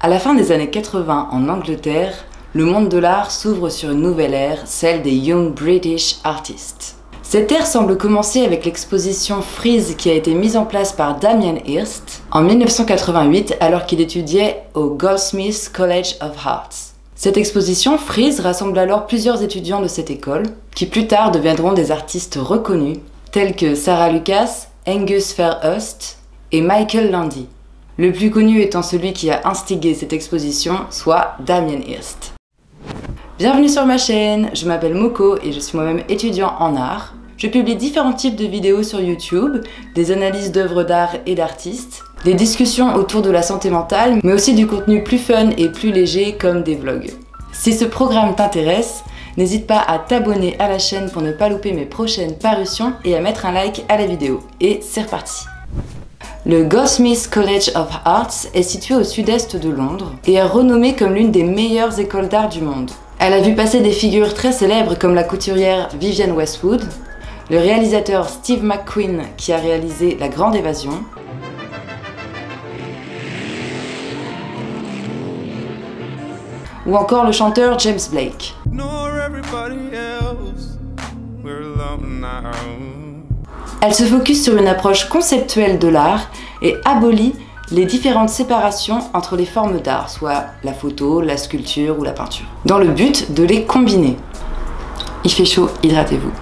À la fin des années 80 en Angleterre, le monde de l'art s'ouvre sur une nouvelle ère, celle des Young British Artists. Cette ère semble commencer avec l'exposition Frieze qui a été mise en place par Damien Hirst en 1988 alors qu'il étudiait au Goldsmiths College of Arts. Cette exposition Frieze rassemble alors plusieurs étudiants de cette école qui plus tard deviendront des artistes reconnus tels que Sarah Lucas, Angus Fairhurst et Michael Landy. Le plus connu étant celui qui a instigé cette exposition, soit Damien Hirst. Bienvenue sur ma chaîne, je m'appelle Moko et je suis moi-même étudiant en art. Je publie différents types de vidéos sur YouTube, des analyses d'œuvres d'art et d'artistes, des discussions autour de la santé mentale, mais aussi du contenu plus fun et plus léger comme des vlogs. Si ce programme t'intéresse, n'hésite pas à t'abonner à la chaîne pour ne pas louper mes prochaines parutions et à mettre un like à la vidéo. Et c'est reparti! Le Goldsmiths College of Arts est situé au sud-est de Londres et est renommé comme l'une des meilleures écoles d'art du monde. Elle a vu passer des figures très célèbres comme la couturière Vivienne Westwood, le réalisateur Steve McQueen qui a réalisé La Grande Évasion, ou encore le chanteur James Blake. Elle se focus sur une approche conceptuelle de l'art et abolit les différentes séparations entre les formes d'art, soit la photo, la sculpture ou la peinture, dans le but de les combiner. Il fait chaud, hydratez-vous.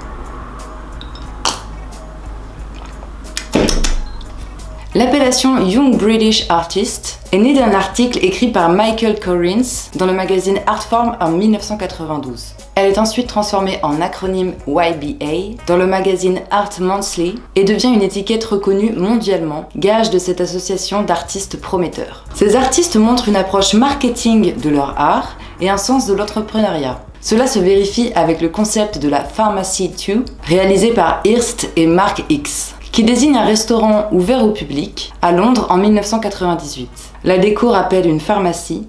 L'appellation Young British Artist est née d'un article écrit par Michael Collins dans le magazine Artform en 1992. Elle est ensuite transformée en acronyme YBA dans le magazine Art Monthly et devient une étiquette reconnue mondialement, gage de cette association d'artistes prometteurs. Ces artistes montrent une approche marketing de leur art et un sens de l'entrepreneuriat. Cela se vérifie avec le concept de la Pharmacy 2, réalisé par Hirst et Mark X, qui désigne un restaurant ouvert au public à Londres en 1998. La déco rappelle une pharmacie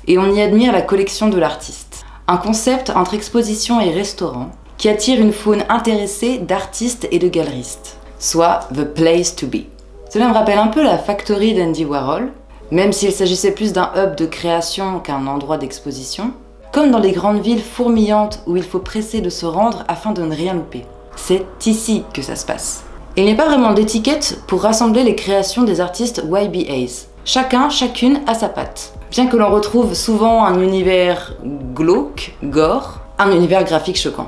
et on y admire la collection de l'artiste. Un concept entre exposition et restaurant qui attire une faune intéressée d'artistes et de galeristes, soit The Place to Be. Cela me rappelle un peu la Factory d'Andy Warhol, même s'il s'agissait plus d'un hub de création qu'un endroit d'exposition, comme dans les grandes villes fourmillantes où il faut presser de se rendre afin de ne rien louper. C'est ici que ça se passe. Il n'y a pas vraiment d'étiquette pour rassembler les créations des artistes YBAs. Chacune a sa patte. Bien que l'on retrouve souvent un univers glauque, gore, un univers graphique choquant.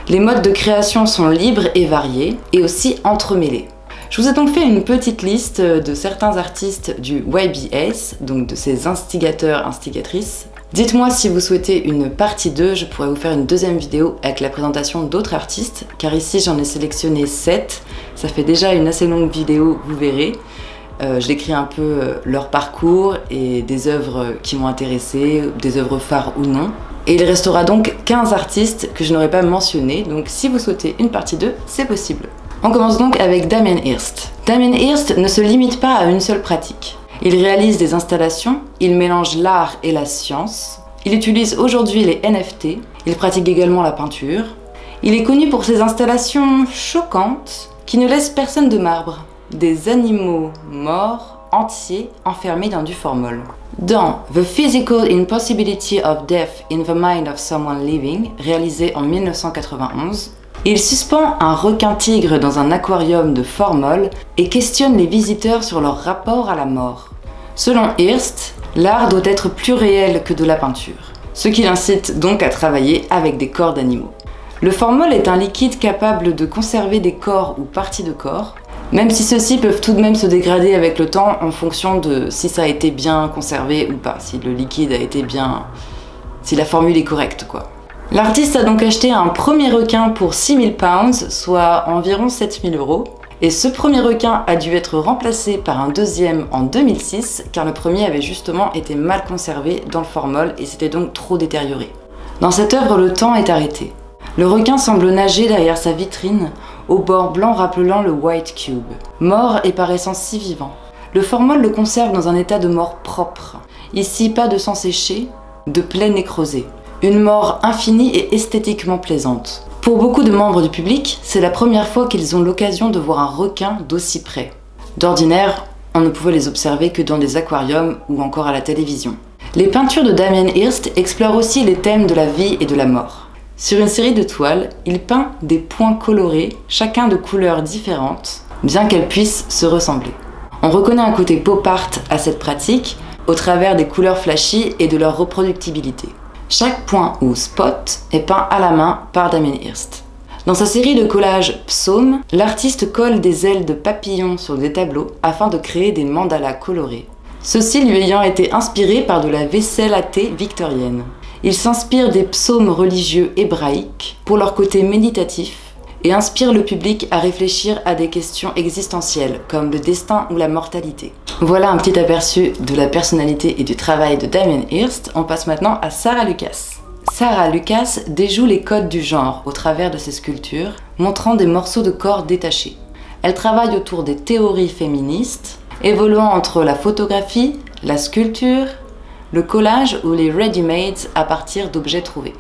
Les modes de création sont libres et variés, et aussi entremêlés. Je vous ai donc fait une petite liste de certains artistes du YBAs, donc de ces instigateurs, instigatrices. Dites-moi si vous souhaitez une partie 2, je pourrais vous faire une deuxième vidéo avec la présentation d'autres artistes, car ici j'en ai sélectionné 7, ça fait déjà une assez longue vidéo, vous verrez. Je décris un peu leur parcours et des œuvres qui m'ont intéressé, des œuvres phares ou non. Et il restera donc 15 artistes que je n'aurais pas mentionnés, donc si vous souhaitez une partie 2, c'est possible. On commence donc avec Damien Hirst. Damien Hirst ne se limite pas à une seule pratique. Il réalise des installations, il mélange l'art et la science, il utilise aujourd'hui les NFT, il pratique également la peinture. Il est connu pour ses installations choquantes qui ne laissent personne de marbre. Des animaux morts entiers enfermés dans du formol. Dans The Physical Impossibility of Death in the Mind of Someone Living, réalisé en 1991, il suspend un requin-tigre dans un aquarium de formol et questionne les visiteurs sur leur rapport à la mort. Selon Hirst, l'art doit être plus réel que de la peinture, ce qui l'incite donc à travailler avec des corps d'animaux. Le formol est un liquide capable de conserver des corps ou parties de corps, même si ceux-ci peuvent tout de même se dégrader avec le temps en fonction de si ça a été bien conservé ou pas, si le liquide a été bien... si la formule est correcte quoi. L'artiste a donc acheté un premier requin pour 6000 pounds, soit environ 7000 €, et ce premier requin a dû être remplacé par un deuxième en 2006, car le premier avait justement été mal conservé dans le formol et s'était donc trop détérioré. Dans cette œuvre, le temps est arrêté. Le requin semble nager derrière sa vitrine, au bord blanc rappelant le White Cube. Mort et paraissant si vivant. Le formol le conserve dans un état de mort propre. Ici, pas de sang séché, de plaie nécrosée. Une mort infinie et esthétiquement plaisante. Pour beaucoup de membres du public, c'est la première fois qu'ils ont l'occasion de voir un requin d'aussi près. D'ordinaire, on ne pouvait les observer que dans des aquariums ou encore à la télévision. Les peintures de Damien Hirst explorent aussi les thèmes de la vie et de la mort. Sur une série de toiles, il peint des points colorés, chacun de couleurs différentes, bien qu'elles puissent se ressembler. On reconnaît un côté pop art à cette pratique, au travers des couleurs flashy et de leur reproductibilité. Chaque point ou spot est peint à la main par Damien Hirst. Dans sa série de collages Psaumes, l'artiste colle des ailes de papillons sur des tableaux afin de créer des mandalas colorés. Ceux-ci lui ayant été inspirés par de la vaisselle à thé victorienne. Il s'inspire des psaumes religieux hébraïques pour leur côté méditatif et inspire le public à réfléchir à des questions existentielles comme le destin ou la mortalité. Voilà un petit aperçu de la personnalité et du travail de Damien Hirst. On passe maintenant à Sarah Lucas. Sarah Lucas déjoue les codes du genre au travers de ses sculptures, montrant des morceaux de corps détachés. Elle travaille autour des théories féministes, évoluant entre la photographie, la sculpture, le collage ou les ready-mades à partir d'objets trouvés.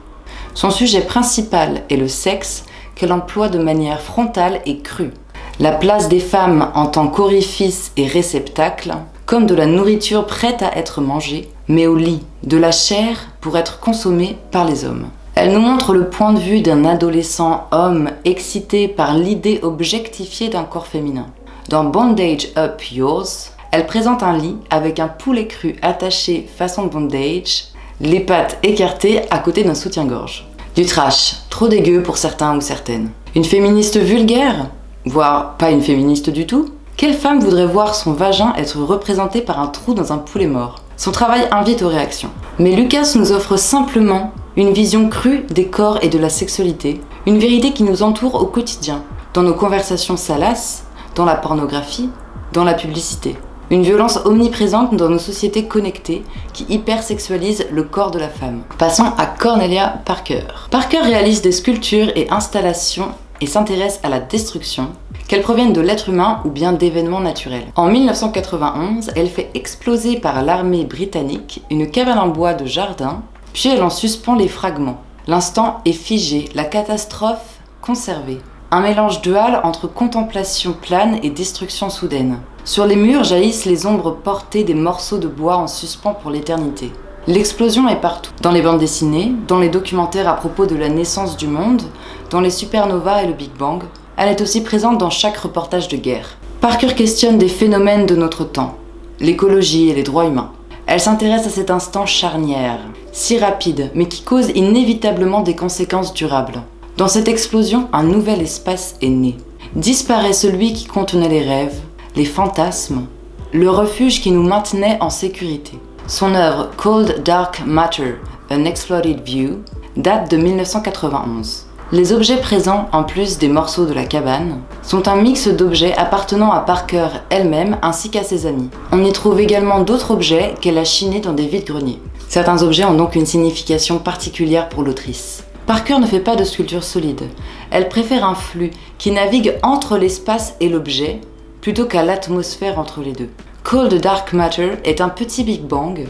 Son sujet principal est le sexe, qu'elle emploie de manière frontale et crue. La place des femmes en tant qu'orifice et réceptacle, comme de la nourriture prête à être mangée, mais au lit, de la chair pour être consommée par les hommes. Elle nous montre le point de vue d'un adolescent homme excité par l'idée objectifiée d'un corps féminin. Dans Bondage Up Yours, elle présente un lit avec un poulet cru attaché façon bondage, les pattes écartées à côté d'un soutien-gorge. Du trash, trop dégueu pour certains ou certaines. Une féministe vulgaire, voire pas une féministe du tout. Quelle femme voudrait voir son vagin être représenté par un trou dans un poulet mort? Son travail invite aux réactions. Mais Lucas nous offre simplement une vision crue des corps et de la sexualité, une vérité qui nous entoure au quotidien, dans nos conversations salaces, dans la pornographie, dans la publicité. Une violence omniprésente dans nos sociétés connectées qui hypersexualise le corps de la femme. Passons à Cornelia Parker. Parker réalise des sculptures et installations et s'intéresse à la destruction, qu'elles proviennent de l'être humain ou bien d'événements naturels. En 1991, elle fait exploser par l'armée britannique une cabane en bois de jardin, puis elle en suspend les fragments. L'instant est figé, la catastrophe conservée. Un mélange dual entre contemplation plane et destruction soudaine. Sur les murs jaillissent les ombres portées des morceaux de bois en suspens pour l'éternité. L'explosion est partout, dans les bandes dessinées, dans les documentaires à propos de la naissance du monde, dans les supernovas et le Big Bang. Elle est aussi présente dans chaque reportage de guerre. Parker questionne des phénomènes de notre temps, l'écologie et les droits humains. Elle s'intéresse à cet instant charnière, si rapide, mais qui cause inévitablement des conséquences durables. Dans cette explosion, un nouvel espace est né. Disparaît celui qui contenait les rêves, les fantasmes, le refuge qui nous maintenait en sécurité. Son œuvre Cold Dark Matter, An Exploited View, date de 1991. Les objets présents, en plus des morceaux de la cabane, sont un mix d'objets appartenant à Parker elle-même ainsi qu'à ses amis. On y trouve également d'autres objets qu'elle a chinés dans des vides-greniers. Certains objets ont donc une signification particulière pour l'autrice. Parker ne fait pas de sculpture solide. Elle préfère un flux qui navigue entre l'espace et l'objet, plutôt qu'à l'atmosphère entre les deux. Cold Dark Matter est un petit Big Bang,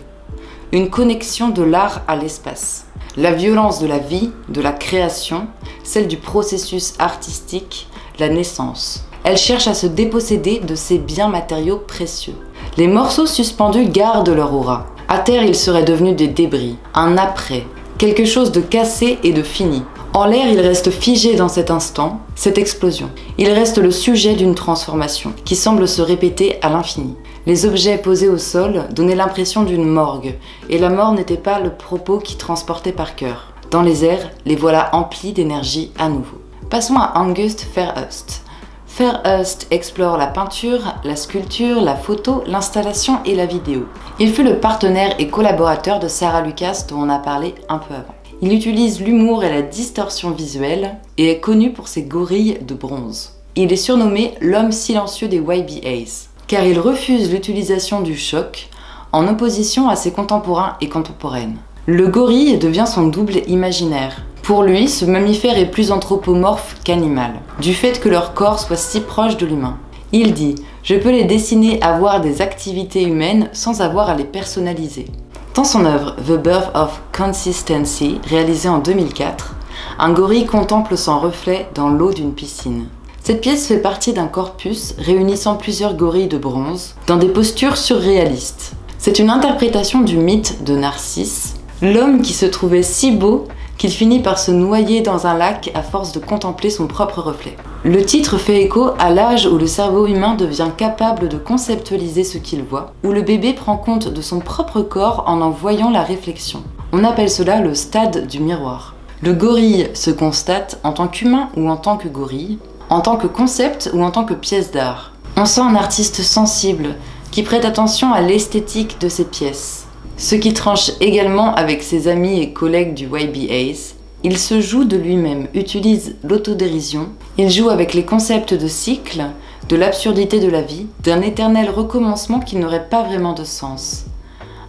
une connexion de l'art à l'espace. La violence de la vie, de la création, celle du processus artistique, la naissance. Elle cherche à se déposséder de ces biens matériaux précieux. Les morceaux suspendus gardent leur aura. À terre, ils seraient devenus des débris, un après, quelque chose de cassé et de fini. En l'air, il reste figé dans cet instant, cette explosion. Il reste le sujet d'une transformation, qui semble se répéter à l'infini. Les objets posés au sol donnaient l'impression d'une morgue, et la mort n'était pas le propos qui transportait Parker. Dans les airs, les voilà emplis d'énergie à nouveau. Passons à August Fairhurst. Fairhurst explore la peinture, la sculpture, la photo, l'installation et la vidéo. Il fut le partenaire et collaborateur de Sarah Lucas dont on a parlé un peu avant. Il utilise l'humour et la distorsion visuelle et est connu pour ses gorilles de bronze. Il est surnommé l'homme silencieux des YBAs, car il refuse l'utilisation du choc en opposition à ses contemporains et contemporaines. Le gorille devient son double imaginaire. Pour lui, ce mammifère est plus anthropomorphe qu'animal, du fait que leur corps soit si proche de l'humain. Il dit « Je peux les dessiner à avoir des activités humaines sans avoir à les personnaliser ». Dans son œuvre The Birth of Consistency, réalisée en 2004, un gorille contemple son reflet dans l'eau d'une piscine. Cette pièce fait partie d'un corpus réunissant plusieurs gorilles de bronze dans des postures surréalistes. C'est une interprétation du mythe de Narcisse, l'homme qui se trouvait si beau qu'il finit par se noyer dans un lac à force de contempler son propre reflet. Le titre fait écho à l'âge où le cerveau humain devient capable de conceptualiser ce qu'il voit, où le bébé prend compte de son propre corps en voyant la réflexion. On appelle cela le stade du miroir. Le gorille se constate en tant qu'humain ou en tant que gorille, en tant que concept ou en tant que pièce d'art. On sent un artiste sensible qui prête attention à l'esthétique de ses pièces. Ce qui tranche également avec ses amis et collègues du YBAs. Il se joue de lui-même, utilise l'autodérision, il joue avec les concepts de cycle, de l'absurdité de la vie, d'un éternel recommencement qui n'aurait pas vraiment de sens.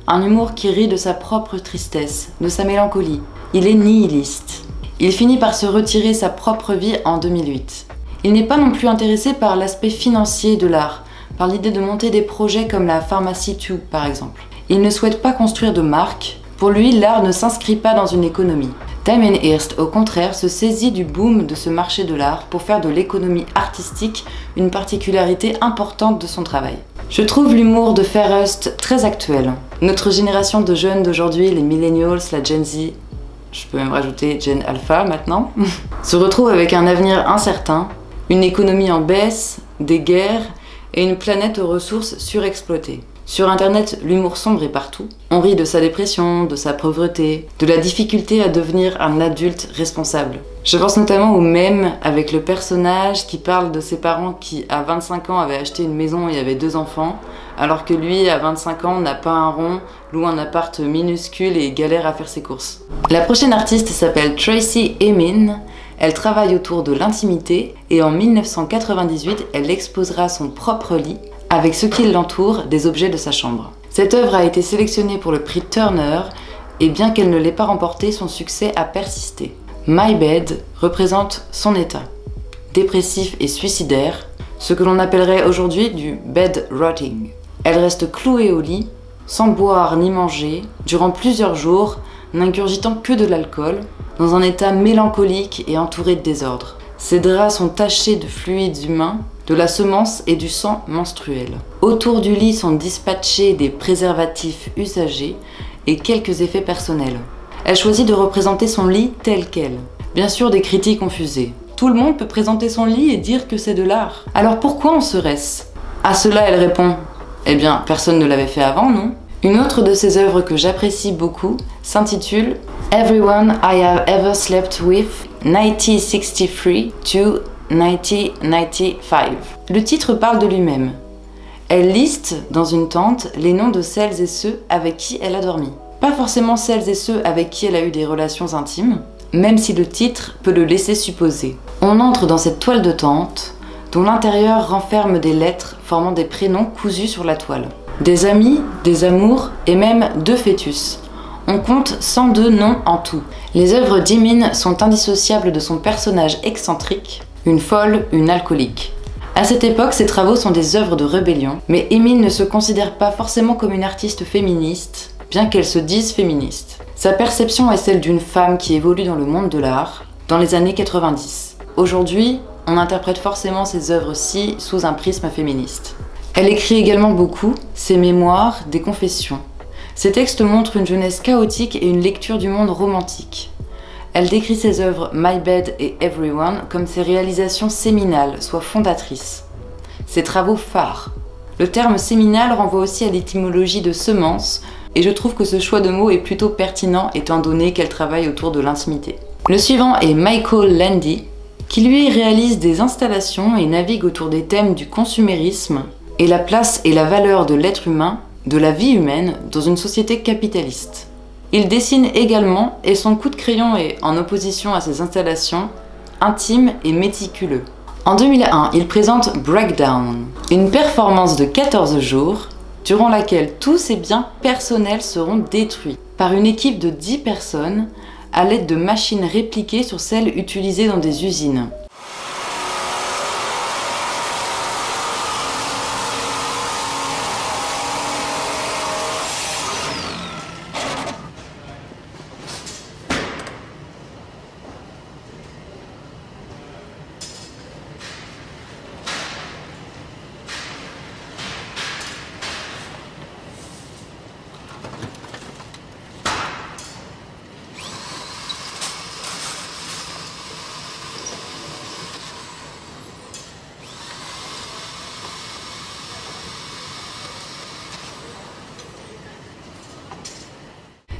Un humour qui rit de sa propre tristesse, de sa mélancolie. Il est nihiliste. Il finit par se retirer sa propre vie en 2008. Il n'est pas non plus intéressé par l'aspect financier de l'art, par l'idée de monter des projets comme la Pharmacy 2 par exemple. Il ne souhaite pas construire de marque. Pour lui, l'art ne s'inscrit pas dans une économie. Damien Hirst, au contraire, se saisit du boom de ce marché de l'art pour faire de l'économie artistique une particularité importante de son travail. Je trouve l'humour de Fairhurst très actuel. Notre génération de jeunes d'aujourd'hui, les millennials, la Gen Z, je peux même rajouter Gen Alpha maintenant, se retrouvent avec un avenir incertain, une économie en baisse, des guerres et une planète aux ressources surexploitées. Sur internet, l'humour sombre est partout. On rit de sa dépression, de sa pauvreté, de la difficulté à devenir un adulte responsable. Je pense notamment au mème avec le personnage qui parle de ses parents qui, à 25 ans, avaient acheté une maison et avaient 2 enfants, alors que lui, à 25 ans, n'a pas un rond, loue un appart minuscule et galère à faire ses courses. La prochaine artiste s'appelle Tracey Emin. Elle travaille autour de l'intimité et en 1998, elle exposera son propre lit avec ce qui l'entoure des objets de sa chambre. Cette œuvre a été sélectionnée pour le prix Turner et bien qu'elle ne l'ait pas remporté, son succès a persisté. My Bed représente son état, dépressif et suicidaire, ce que l'on appellerait aujourd'hui du bed rotting. Elle reste clouée au lit, sans boire ni manger, durant plusieurs jours, n'ingurgitant que de l'alcool, dans un état mélancolique et entouré de désordre. Ses draps sont tachés de fluides humains, de la semence et du sang menstruel. Autour du lit sont dispatchés des préservatifs usagés et quelques effets personnels. Elle choisit de représenter son lit tel quel. Bien sûr, des critiques ont fusé. Tout le monde peut présenter son lit et dire que c'est de l'art. Alors pourquoi en serait-ce? À cela, elle répond « Eh bien, personne ne l'avait fait avant, non ?» Une autre de ses œuvres que j'apprécie beaucoup s'intitule « Everyone I have ever slept with, 1963 to 1995 ». Le titre parle de lui-même. Elle liste dans une tente les noms de celles et ceux avec qui elle a dormi. Pas forcément celles et ceux avec qui elle a eu des relations intimes, même si le titre peut le laisser supposer. On entre dans cette toile de tente, dont l'intérieur renferme des lettres formant des prénoms cousus sur la toile. Des amis, des amours et même 2 fœtus. On compte 102 noms en tout. Les œuvres d'Emin sont indissociables de son personnage excentrique, une folle, une alcoolique. À cette époque, ses travaux sont des œuvres de rébellion, mais Emin ne se considère pas forcément comme une artiste féministe, bien qu'elle se dise féministe. Sa perception est celle d'une femme qui évolue dans le monde de l'art, dans les années 90. Aujourd'hui, on interprète forcément ces œuvres-ci sous un prisme féministe. Elle écrit également beaucoup, ses mémoires, des confessions. Ses textes montrent une jeunesse chaotique et une lecture du monde romantique. Elle décrit ses œuvres My Bed et Everyone comme ses réalisations séminales, soit fondatrices. Ses travaux phares. Le terme séminal renvoie aussi à l'étymologie de semence, et je trouve que ce choix de mots est plutôt pertinent étant donné qu'elle travaille autour de l'intimité. Le suivant est Michael Landy, qui lui réalise des installations et navigue autour des thèmes du consumérisme et la place et la valeur de l'être humain, de la vie humaine, dans une société capitaliste. Il dessine également et son coup de crayon est, en opposition à ses installations, intime et méticuleux. En 2001, il présente Breakdown, une performance de 14 jours durant laquelle tous ses biens personnels seront détruits par une équipe de 10 personnes à l'aide de machines répliquées sur celles utilisées dans des usines.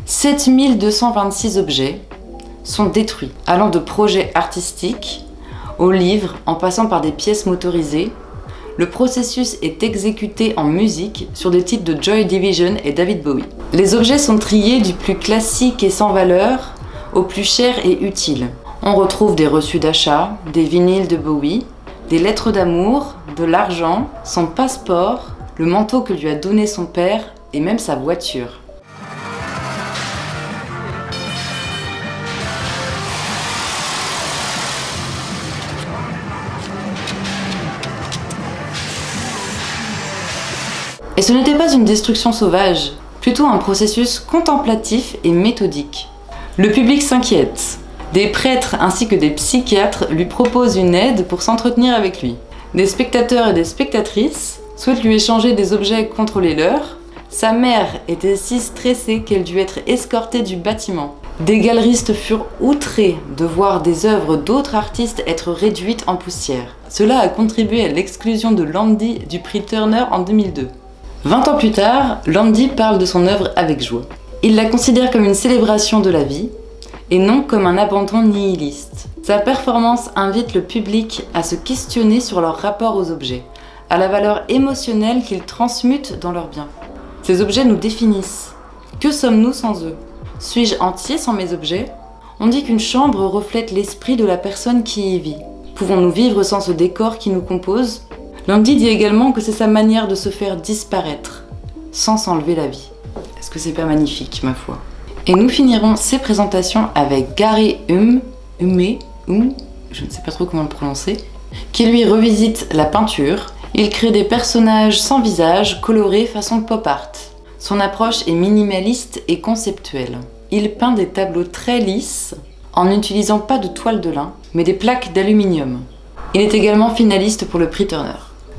7226 objets sont détruits, allant de projets artistiques aux livres, en passant par des pièces motorisées. Le processus est exécuté en musique sur des titres de Joy Division et David Bowie. Les objets sont triés du plus classique et sans valeur au plus cher et utile. On retrouve des reçus d'achat, des vinyles de Bowie, des lettres d'amour, de l'argent, son passeport, le manteau que lui a donné son père et même sa voiture. Et ce n'était pas une destruction sauvage, plutôt un processus contemplatif et méthodique. Le public s'inquiète. Des prêtres ainsi que des psychiatres lui proposent une aide pour s'entretenir avec lui. Des spectateurs et des spectatrices souhaitent lui échanger des objets contre les leurs. Sa mère était si stressée qu'elle dut être escortée du bâtiment. Des galeristes furent outrés de voir des œuvres d'autres artistes être réduites en poussière. Cela a contribué à l'exclusion de Landy du prix Turner en 2002. 20 ans plus tard, Landy parle de son œuvre avec joie. Il la considère comme une célébration de la vie et non comme un abandon nihiliste. Sa performance invite le public à se questionner sur leur rapport aux objets, à la valeur émotionnelle qu'ils transmutent dans leur bien. Ces objets nous définissent. Que sommes-nous sans eux? Suis-je entier sans mes objets? On dit qu'une chambre reflète l'esprit de la personne qui y vit. Pouvons-nous vivre sans ce décor qui nous compose? Landy dit également que c'est sa manière de se faire disparaître, sans s'enlever la vie. Est-ce que c'est pas magnifique, ma foi? Et nous finirons ces présentations avec Gary Hume, je ne sais pas trop comment le prononcer, qui lui revisite la peinture. Il crée des personnages sans visage, colorés façon pop art. Son approche est minimaliste et conceptuelle. Il peint des tableaux très lisses, en n'utilisant pas de toile de lin, mais des plaques d'aluminium. Il est également finaliste pour le prix Turner.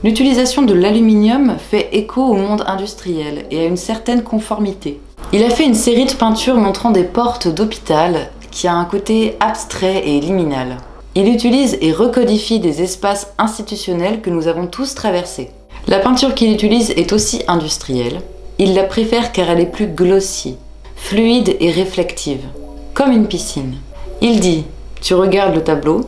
L'utilisation de l'aluminium fait écho au monde industriel et à une certaine conformité. Il a fait une série de peintures montrant des portes d'hôpital qui a un côté abstrait et liminal. Il utilise et recodifie des espaces institutionnels que nous avons tous traversés. La peinture qu'il utilise est aussi industrielle. Il la préfère car elle est plus glossy, fluide et réflective, comme une piscine. Il dit « Tu regardes le tableau,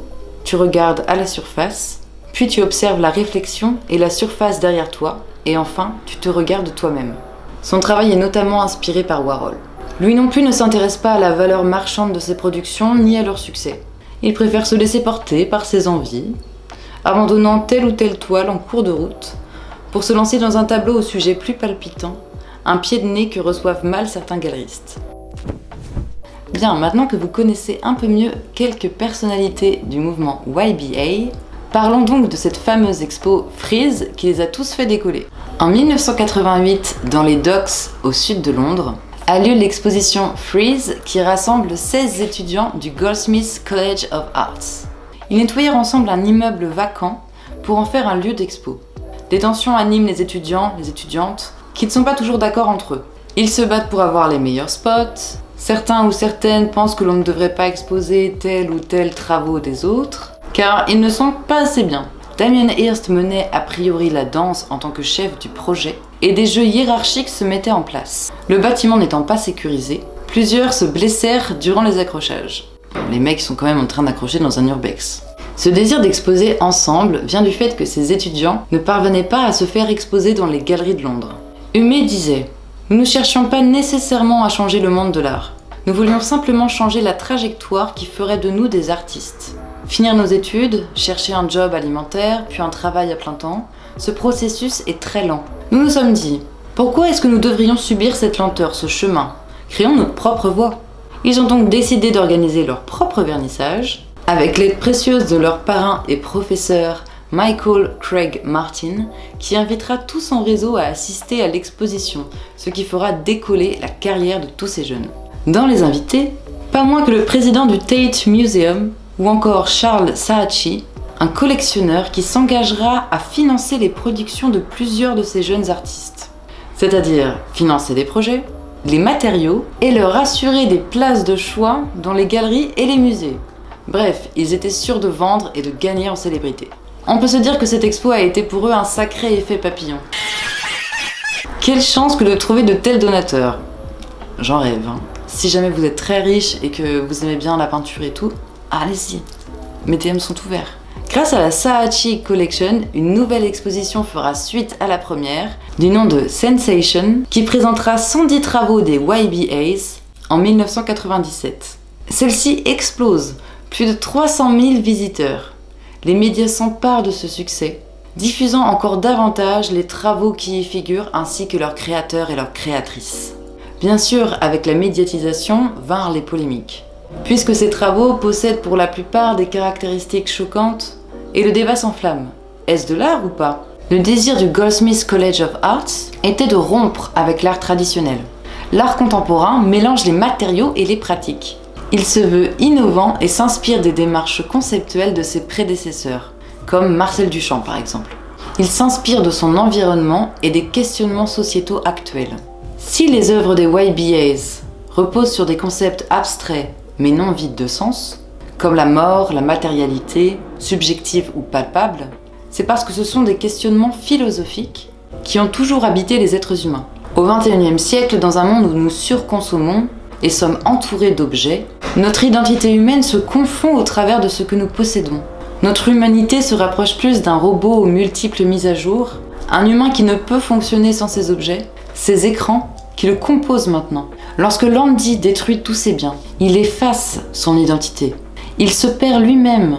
tu regardes à la surface, puis tu observes la réflexion et la surface derrière toi, et enfin, tu te regardes toi-même. » Son travail est notamment inspiré par Warhol. Lui non plus ne s'intéresse pas à la valeur marchande de ses productions ni à leur succès. Il préfère se laisser porter par ses envies, abandonnant telle ou telle toile en cours de route, pour se lancer dans un tableau au sujet plus palpitant, un pied de nez que reçoivent mal certains galeristes. Bien, maintenant que vous connaissez un peu mieux quelques personnalités du mouvement YBA, parlons donc de cette fameuse expo Frieze qui les a tous fait décoller. En 1988, dans les Docks, au sud de Londres, a lieu l'exposition Frieze qui rassemble 16 étudiants du Goldsmiths College of Arts. Ils nettoyèrent ensemble un immeuble vacant pour en faire un lieu d'expo. Des tensions animent les étudiants, les étudiantes, qui ne sont pas toujours d'accord entre eux. Ils se battent pour avoir les meilleurs spots. Certains ou certaines pensent que l'on ne devrait pas exposer tel ou tel travaux des autres, car ils ne sont pas assez bien. Damien Hirst menait a priori la danse en tant que chef du projet, et des jeux hiérarchiques se mettaient en place. Le bâtiment n'étant pas sécurisé, plusieurs se blessèrent durant les accrochages. Les mecs sont quand même en train d'accrocher dans un urbex. Ce désir d'exposer ensemble vient du fait que ces étudiants ne parvenaient pas à se faire exposer dans les galeries de Londres. Hume disait « Nous ne cherchions pas nécessairement à changer le monde de l'art. Nous voulions simplement changer la trajectoire qui ferait de nous des artistes. Finir nos études, chercher un job alimentaire, puis un travail à plein temps, ce processus est très lent. Nous nous sommes dit « Pourquoi est-ce que nous devrions subir cette lenteur, ce chemin? Créons notre propre voie. » Ils ont donc décidé d'organiser leur propre vernissage, avec l'aide précieuse de leur parrain et professeur Michael Craig Martin, qui invitera tout son réseau à assister à l'exposition, ce qui fera décoller la carrière de tous ces jeunes. Dans les invités, pas moins que le président du Tate Museum, ou encore Charles Saatchi, un collectionneur qui s'engagera à financer les productions de plusieurs de ces jeunes artistes. C'est-à-dire financer des projets, les matériaux et leur assurer des places de choix dans les galeries et les musées. Bref, ils étaient sûrs de vendre et de gagner en célébrité. On peut se dire que cette expo a été pour eux un sacré effet papillon. Quelle chance que de trouver de tels donateurs. J'en rêve, hein. Si jamais vous êtes très riche et que vous aimez bien la peinture et tout, allez-y, mes DM sont ouverts. Grâce à la Saatchi Collection, une nouvelle exposition fera suite à la première, du nom de Sensation, qui présentera 110 travaux des YBAs en 1997. Celle-ci explose, plus de 300 000 visiteurs. Les médias s'emparent de ce succès, diffusant encore davantage les travaux qui y figurent ainsi que leurs créateurs et leurs créatrices. Bien sûr, avec la médiatisation vinrent les polémiques. Puisque ces travaux possèdent pour la plupart des caractéristiques choquantes, et le débat s'enflamme. Est-ce de l'art ou pas? Le désir du Goldsmiths College of Arts était de rompre avec l'art traditionnel. L'art contemporain mélange les matériaux et les pratiques. Il se veut innovant et s'inspire des démarches conceptuelles de ses prédécesseurs, comme Marcel Duchamp par exemple. Il s'inspire de son environnement et des questionnements sociétaux actuels. Si les œuvres des YBAs reposent sur des concepts abstraits mais non vides de sens, comme la mort, la matérialité, subjective ou palpable, c'est parce que ce sont des questionnements philosophiques qui ont toujours habité les êtres humains. Au XXIe siècle, dans un monde où nous surconsommons et sommes entourés d'objets, notre identité humaine se confond au travers de ce que nous possédons. Notre humanité se rapproche plus d'un robot aux multiples mises à jour, un humain qui ne peut fonctionner sans ses objets, ses écrans qui le composent maintenant. Lorsque Landy détruit tous ses biens, il efface son identité. Il se perd lui-même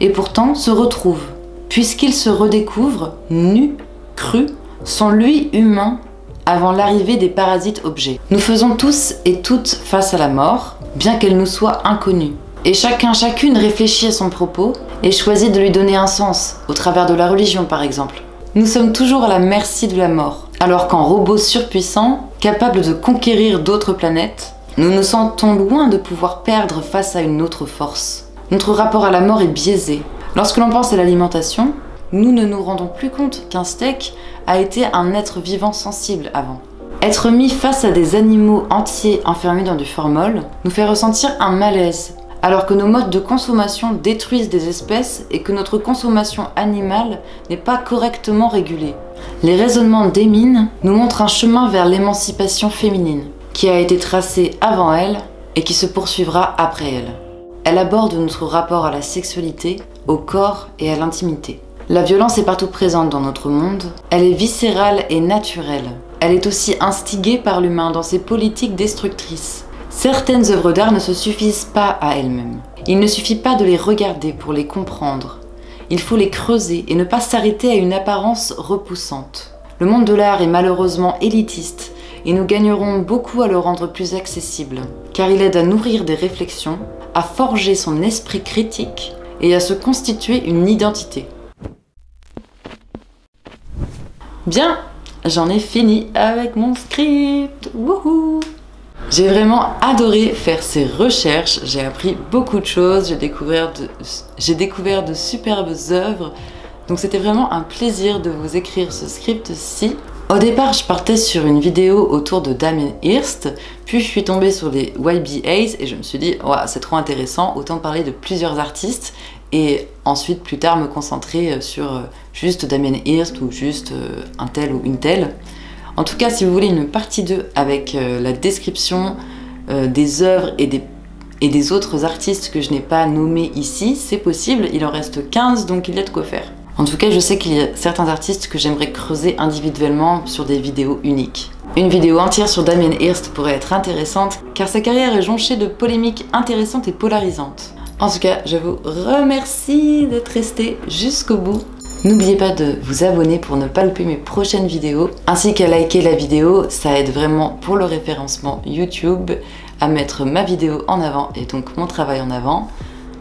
et pourtant se retrouve, puisqu'il se redécouvre nu, cru, son lui humain avant l'arrivée des parasites objets. Nous faisons tous et toutes face à la mort, bien qu'elle nous soit inconnue. Et chacune réfléchit à son propos et choisit de lui donner un sens, au travers de la religion par exemple. Nous sommes toujours à la merci de la mort, alors qu'en robots surpuissants, capables de conquérir d'autres planètes, nous nous sentons loin de pouvoir perdre face à une autre force. Notre rapport à la mort est biaisé. Lorsque l'on pense à l'alimentation, nous ne nous rendons plus compte qu'un steak a été un être vivant sensible avant. Être mis face à des animaux entiers enfermés dans du formol nous fait ressentir un malaise, alors que nos modes de consommation détruisent des espèces et que notre consommation animale n'est pas correctement régulée. Les raisonnements d'Emin nous montrent un chemin vers l'émancipation féminine, qui a été tracée avant elle et qui se poursuivra après elle. Elle aborde notre rapport à la sexualité, au corps et à l'intimité. La violence est partout présente dans notre monde, elle est viscérale et naturelle. Elle est aussi instigée par l'humain dans ses politiques destructrices. Certaines œuvres d'art ne se suffisent pas à elles-mêmes. Il ne suffit pas de les regarder pour les comprendre. Il faut les creuser et ne pas s'arrêter à une apparence repoussante. Le monde de l'art est malheureusement élitiste et nous gagnerons beaucoup à le rendre plus accessible, car il aide à nourrir des réflexions, à forger son esprit critique et à se constituer une identité. Bien, j'en ai fini avec mon script. Wouhou! J'ai vraiment adoré faire ces recherches, j'ai appris beaucoup de choses, j'ai découvert de superbes œuvres, donc c'était vraiment un plaisir de vous écrire ce script-ci. Au départ, je partais sur une vidéo autour de Damien Hirst, puis je suis tombée sur les YBAs et je me suis dit ouais, c'est trop intéressant, autant parler de plusieurs artistes et ensuite plus tard me concentrer sur juste Damien Hirst ou juste un tel ou une telle. En tout cas, si vous voulez une partie 2 avec la description des œuvres et des autres artistes que je n'ai pas nommés ici, c'est possible, il en reste 15 donc il y a de quoi faire. En tout cas, je sais qu'il y a certains artistes que j'aimerais creuser individuellement sur des vidéos uniques. Une vidéo entière sur Damien Hirst pourrait être intéressante car sa carrière est jonchée de polémiques intéressantes et polarisantes. En tout cas, je vous remercie d'être resté jusqu'au bout. N'oubliez pas de vous abonner pour ne pas louper mes prochaines vidéos, ainsi qu'à liker la vidéo, ça aide vraiment pour le référencement YouTube, à mettre ma vidéo en avant et donc mon travail en avant.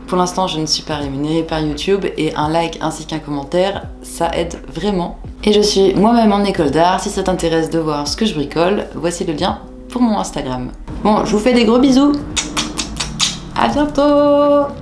Pour l'instant, je ne suis pas rémunérée par YouTube et un like ainsi qu'un commentaire, ça aide vraiment. Et je suis moi-même en école d'art, si ça t'intéresse de voir ce que je bricole, voici le lien pour mon Instagram. Bon, je vous fais des gros bisous, à bientôt!